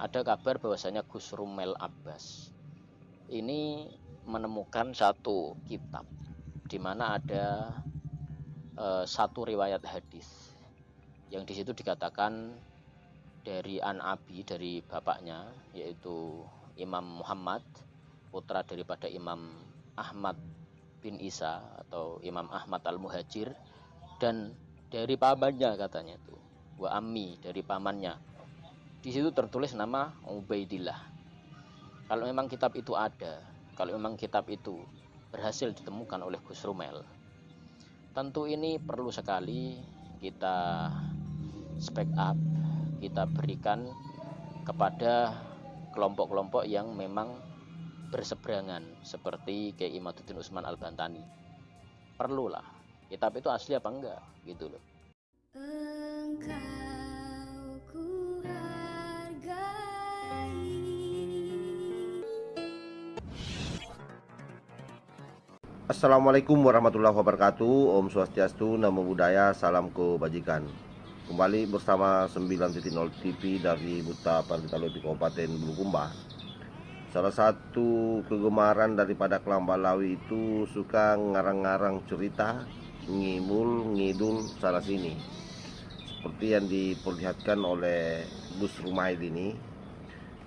ada kabar bahwasanya Gus Rumel Abbas ini menemukan satu kitab di mana ada satu riwayat hadis yang di situ dikatakan dari An-Abi, dari bapaknya, yaitu Imam Muhammad, putra daripada Imam Ahmad bin Isa atau Imam Ahmad Al-Muhajir, dan dari pamannya katanya itu, wa ammi, dari pamannya. Di situ tertulis nama Ubaidillah. Kalau memang kitab itu ada, kalau memang kitab itu berhasil ditemukan oleh Gus Rumel, tentu ini perlu sekali kita speak up, kita berikan kepada kelompok-kelompok yang memang berseberangan seperti Kiai Imaduddin Utsman Al-Bantani. Perlulah kitab itu asli apa enggak gitu loh. Engkau ku hargai. Assalamualaikum warahmatullahi wabarakatuh. Om Swastiastu, Namo Buddhaya, salam kebajikan. Kembali bersama 9.0 TV dari Buta Pandita Lopi Kabupaten Bulukumba. Salah satu kegemaran daripada Kelam Balawi itu suka ngarang-ngarang cerita, ngimul, ngidul sana sini. Seperti yang diperlihatkan oleh Gus Rumail ini,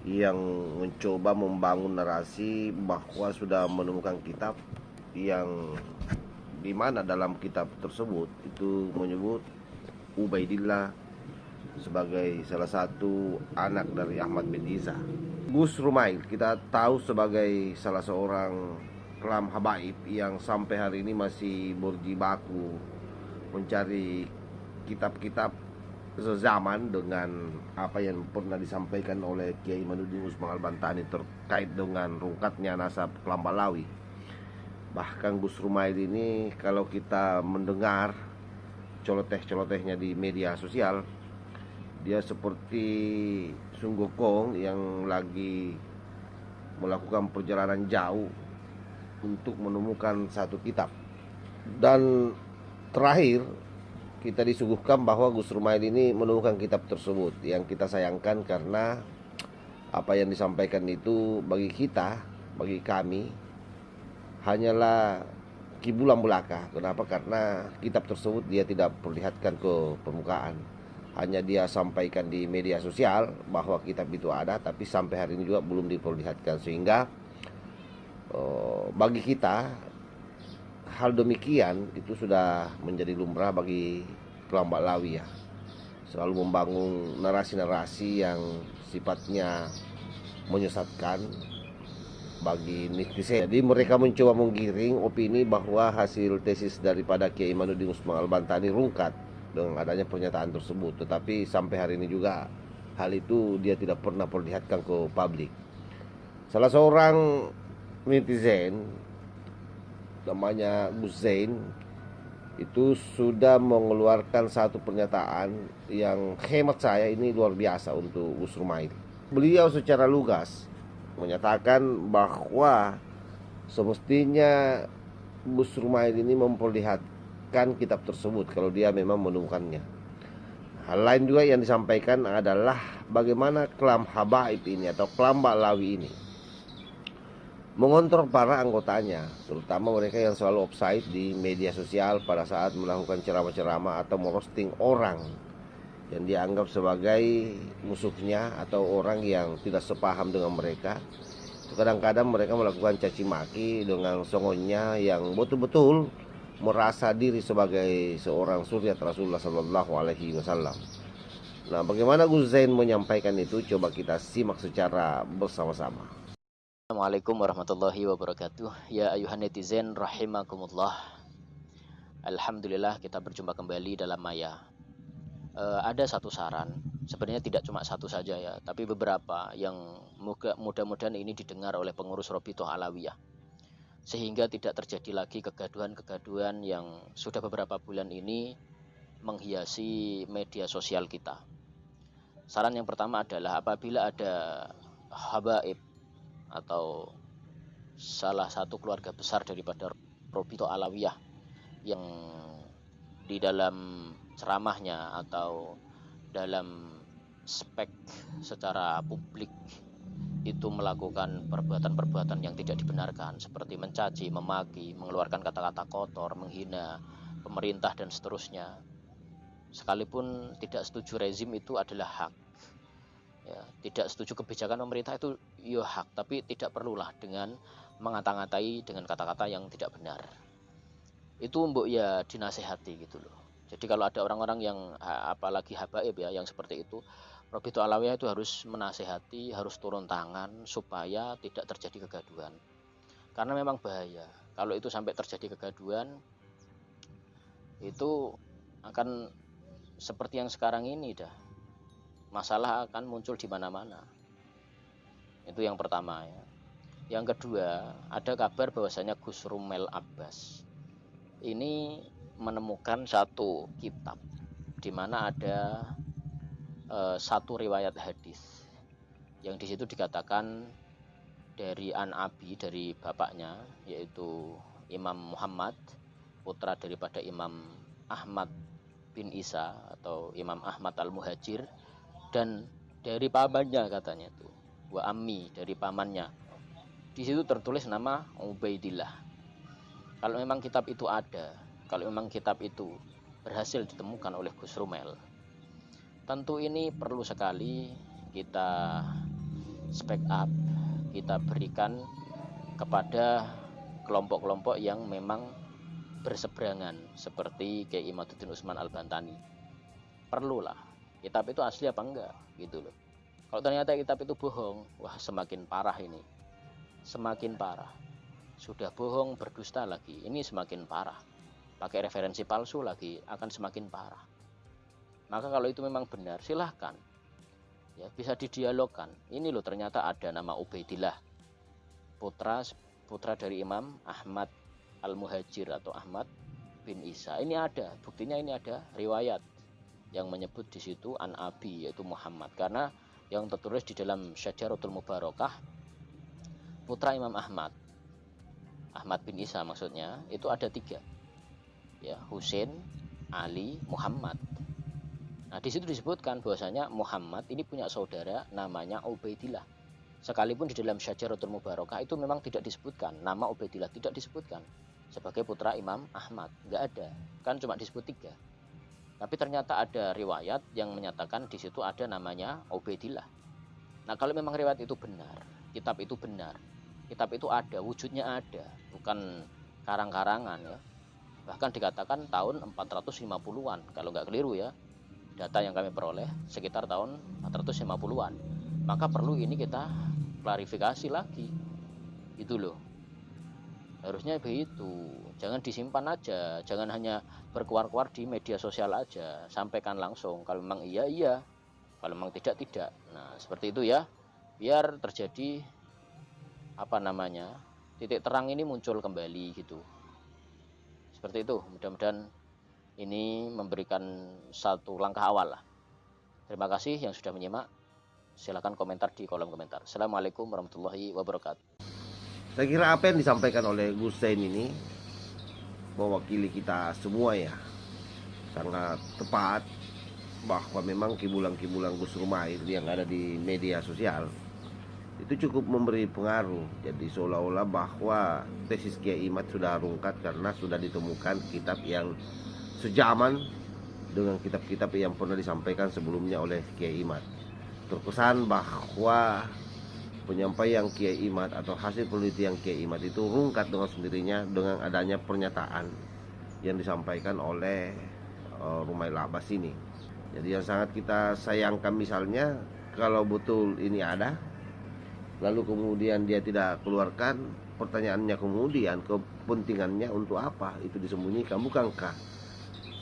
yang mencoba membangun narasi bahwa sudah menemukan kitab yang dimana dalam kitab tersebut itu menyebut Ubaidillah sebagai salah satu anak dari Ahmad bin Isa. Gus Rumail kita tahu sebagai salah seorang kelam habaib yang sampai hari ini masih berjibaku mencari kitab-kitab sezaman dengan apa yang pernah disampaikan oleh Kiai Imaduddin Utsman Al-Bantani terkait dengan rungkatnya nasab Kelam Balawi. Bahkan Gus Rumail ini kalau kita mendengar celoteh-celotehnya di media sosial, dia seperti Sunggokong yang lagi melakukan perjalanan jauh untuk menemukan satu kitab. Dan terakhir kita disuguhkan bahwa Gus Rumail ini menemukan kitab tersebut, yang kita sayangkan karena apa yang disampaikan itu bagi kita, bagi kami, hanyalah kibulan belaka. Kenapa? Karena kitab tersebut dia tidak perlihatkan ke permukaan. Hanya dia sampaikan di media sosial bahwa kitab itu ada, tapi sampai hari ini juga belum diperlihatkan. Sehingga bagi kita hal demikian itu sudah menjadi lumrah bagi Kelam Balawi ya. Selalu membangun narasi-narasi yang sifatnya menyesatkan bagi netizen. Jadi mereka mencoba menggiring opini bahwa hasil tesis daripada Kiai Imaduddin Utsman Al-Bantani rungkat dengan adanya pernyataan tersebut. Tetapi sampai hari ini juga hal itu dia tidak pernah perlihatkan ke publik. Salah seorang netizen namanya Gus Zain itu sudah mengeluarkan satu pernyataan yang hemat saya ini luar biasa untuk Gus Rumail. Beliau secara lugas menyatakan bahwa semestinya Gus Rumail ini memperlihatkan kitab tersebut kalau dia memang menemukannya. Hal lain juga yang disampaikan adalah bagaimana kelam habaib ini atau kelam Balawi ini mengontrol para anggotanya, terutama mereka yang selalu offside di media sosial pada saat melakukan ceramah-ceramah atau merosting orang yang dianggap sebagai musuhnya atau orang yang tidak sepaham dengan mereka. Kadang-kadang mereka melakukan caci maki dengan songonya yang betul-betul merasa diri sebagai seorang suriat Rasulullah Sallallahu Alaihi Wasallam. Nah, bagaimana Gus Zain menyampaikan itu? Coba kita simak secara bersama-sama. Assalamualaikum warahmatullahi wabarakatuh. Ya ayuhan netizen rahimakumullah. Alhamdulillah kita berjumpa kembali dalam Maya. Ada satu saran, sebenarnya tidak cuma satu saja ya, tapi beberapa yang mudah-mudahan ini didengar oleh pengurus Robitoh Alawiyah, sehingga tidak terjadi lagi kegaduhan-kegaduhan yang sudah beberapa bulan ini menghiasi media sosial kita. Saran yang pertama adalah apabila ada habaib atau salah satu keluarga besar daripada Robitoh Alawiyah yang di dalam ceramahnya atau dalam spek secara publik itu melakukan perbuatan-perbuatan yang tidak dibenarkan seperti mencaci, memaki, mengeluarkan kata-kata kotor, menghina pemerintah dan seterusnya, sekalipun tidak setuju rezim itu adalah hak ya, tidak setuju kebijakan pemerintah itu ya hak, tapi tidak perlulah dengan mengata-ngatai dengan kata-kata yang tidak benar. Itu mbok ya dinasehati gitu loh. Jadi kalau ada orang-orang yang apalagi habaib ya yang seperti itu, Robitul Alawiyah itu harus menasehati, harus turun tangan supaya tidak terjadi kegaduhan. Karena memang bahaya. Kalau itu sampai terjadi kegaduhan, itu akan seperti yang sekarang ini dah. Masalah akan muncul di mana-mana. Itu yang pertama ya. Yang kedua, ada kabar bahwasanya Gus Rumel Abbas ini menemukan satu kitab di mana ada satu riwayat hadis yang di situ dikatakan dari An-Abi, dari bapaknya yaitu Imam Muhammad, putra daripada Imam Ahmad bin Isa atau Imam Ahmad Al-Muhajir, dan dari pamannya katanya itu wa ammi, dari pamannya. Di situ tertulis nama Ubaidillah. Kalau memang kitab itu ada, kalau memang kitab itu berhasil ditemukan oleh Gus Rumel, tentu ini perlu sekali kita speak up, kita berikan kepada kelompok-kelompok yang memang berseberangan seperti Kiai Imaduddin Utsman Al-Bantani. Perlulah, kitab itu asli apa enggak gitu loh. Kalau ternyata kitab itu bohong, wah semakin parah ini. Semakin parah. Sudah bohong, berdusta lagi, ini semakin parah. Pakai referensi palsu lagi, akan semakin parah. Maka kalau itu memang benar, silahkan ya, bisa didialogkan. Ini loh ternyata ada nama Ubaidillah, putra dari Imam Ahmad Al-Muhajir atau Ahmad bin Isa. Ini ada, buktinya ini ada riwayat yang menyebut di situ An-Abi, yaitu Muhammad. Karena yang tertulis di dalam Syajaratul Mubarakah, putra Imam Ahmad bin Isa maksudnya, itu ada 3 ya, Husain, Ali, Muhammad. Nah di situ disebutkan bahwasanya Muhammad ini punya saudara namanya Ubaidillah. Sekalipun di dalam Syajaratul Mubarakah itu memang tidak disebutkan nama Ubaidillah, tidak disebutkan sebagai putra Imam Ahmad, nggak ada, kan cuma disebut 3. Tapi ternyata ada riwayat yang menyatakan di situ ada namanya Ubaidillah. Nah kalau memang riwayat itu benar, kitab itu benar, kitab itu ada, wujudnya ada, bukan karang-karangan ya. Bahkan dikatakan tahun 450-an kalau nggak keliru ya, data yang kami peroleh sekitar tahun 450-an. Maka perlu ini kita klarifikasi lagi itu loh, harusnya begitu. Jangan disimpan aja, jangan hanya berkuar-kuar di media sosial aja, sampaikan langsung. Kalau memang iya, kalau memang tidak. Nah seperti itu ya, biar terjadi titik terang ini muncul kembali gitu. Seperti itu, mudah-mudahan ini memberikan satu langkah awal lah. Terima kasih yang sudah menyimak. Silakan komentar di kolom komentar. Assalamualaikum warahmatullahi wabarakatuh. Saya kira apa yang disampaikan oleh Gus Zain ini mewakili kita semua ya, sangat tepat, bahwa memang kibulan-kibulan Gus Rumail yang ada di media sosial itu cukup memberi pengaruh. Jadi seolah-olah bahwa tesis Kiai Imad sudah rungkat karena sudah ditemukan kitab yang sejaman dengan kitab-kitab yang pernah disampaikan sebelumnya oleh Kiai Imad. Terkesan bahwa penyampaian Kiai Imad atau hasil penelitian Kiai Imad itu rungkat dengan sendirinya dengan adanya pernyataan yang disampaikan oleh Rumail Abbas ini. Jadi yang sangat kita sayangkan misalnya kalau betul ini ada, lalu kemudian dia tidak keluarkan, pertanyaannya kemudian kepentingannya untuk apa itu disembunyikan? Bukankah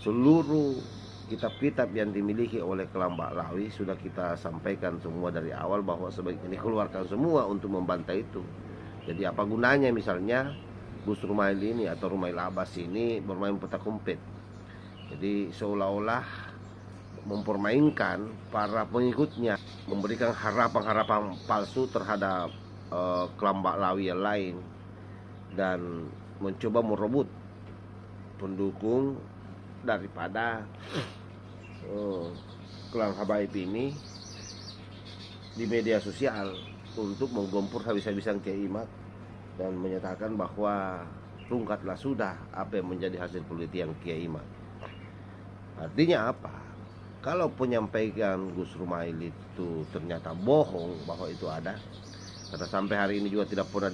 seluruh kitab-kitab yang dimiliki oleh kelam Ba'lawi sudah kita sampaikan semua dari awal bahwa sebaiknya dikeluarkan semua untuk membantai itu. Jadi apa gunanya misalnya Gus Rumail ini atau Rumail Abbas ini bermain petak umpet? Jadi seolah-olah mempermainkan para pengikutnya, memberikan harapan-harapan palsu terhadap kelam Ba'lawi yang lain, dan mencoba merebut pendukung daripada kelam Habaib ini di media sosial untuk menggempur habis-habisan Kiai Imad dan menyatakan bahwa rungkatlah sudah apa yang menjadi hasil penelitian Kiai Imad. Artinya apa? Kalau penyampaian Gus Rumail itu ternyata bohong bahwa itu ada, karena sampai hari ini juga tidak pernah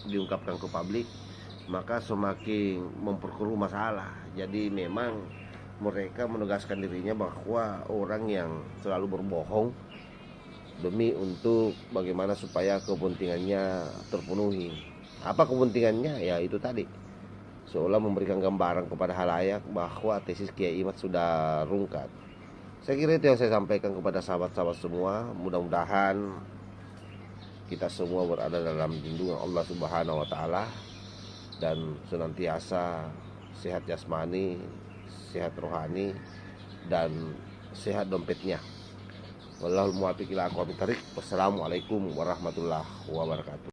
diungkapkan ke publik, maka semakin memperkeruh masalah. Jadi memang mereka menegaskan dirinya bahwa orang yang selalu berbohong demi untuk bagaimana supaya kepentingannya terpenuhi. Apa kepentingannya? Ya itu tadi, seolah memberikan gambaran kepada halayak bahwa tesis Kiai Imad sudah rungkat. Saya kira itu yang saya sampaikan kepada sahabat-sahabat semua. Mudah-mudahan kita semua berada dalam lindungan Allah Subhanahu wa taala dan senantiasa sehat jasmani, sehat rohani, dan sehat dompetnya. Wallahul muwaffiq ila aqwamit thariq. Wassalamualaikum warahmatullahi wabarakatuh.